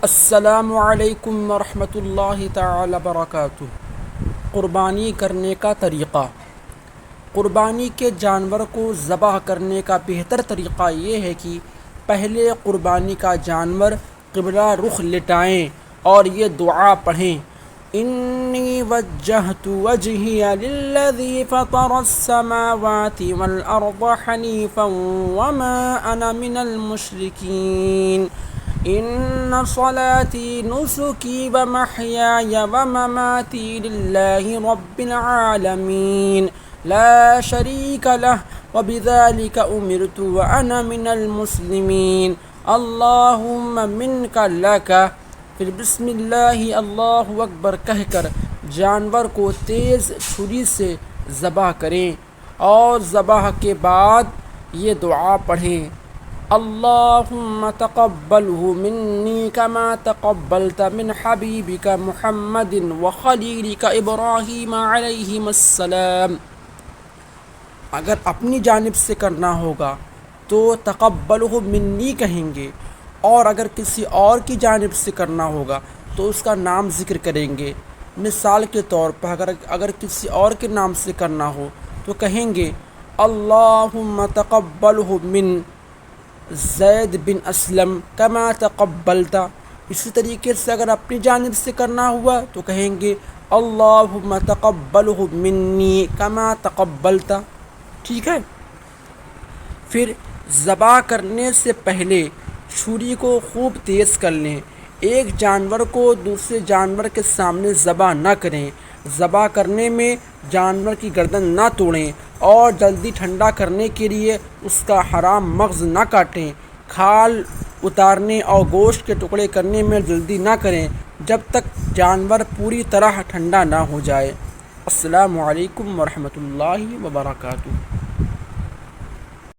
السلام علیکم ورحمۃ اللہ تعالی وبرکاتہ۔ قربانی کرنے کا طریقہ۔ قربانی کے جانور کو ذبح کرنے کا بہتر طریقہ یہ ہے کہ پہلے قربانی کا جانور قبلہ رخ لٹائیں اور یہ دعا پڑھیں: انی وجہت وجہی للذی فطر السماوات والارض حنیفا وما انا من المشرکین، ان صلاتی نسکی ومحیای ومماتی للہ رب العالمین لا شریک لہ وبذلک امرت وانا من المسلمین اللہم منک لک۔ پھر بسم اللہ اللہ اکبر کہہ کر جانور کو تیز چھری سے ذبح کریں اور ذبح کے بعد یہ دعا پڑھیں: اللہم تقبلہ منی کما تقبلت من حبیبک محمد وخلیلک ابراہیم علیہم السلام۔ اگر اپنی جانب سے کرنا ہوگا تو تقبلہ منی کہیں گے، اور اگر کسی اور کی جانب سے کرنا ہوگا تو اس کا نام ذکر کریں گے۔ مثال کے طور پر اگر کسی اور کے نام سے کرنا ہو تو کہیں گے: اللہم تقبلہ من زید بن اسلم کما تقبلتا۔ اسی طریقے سے اگر اپنی جانب سے کرنا ہوا تو کہیں گے: اللہم تقبلہ منی کما تقبلتا۔ ٹھیک ہے۔ پھر ذبح کرنے سے پہلے چھری کو خوب تیز کر لیں۔ ایک جانور کو دوسرے جانور کے سامنے ذبح نہ کریں۔ ذبح کرنے میں جانور کی گردن نہ توڑیں اور جلدی ٹھنڈا کرنے کے لیے اس کا حرام مغز نہ کاٹیں۔ کھال اتارنے اور گوشت کے ٹکڑے کرنے میں جلدی نہ کریں جب تک جانور پوری طرح ٹھنڈا نہ ہو جائے۔ السلام علیکم ورحمۃ اللہ وبرکاتہ۔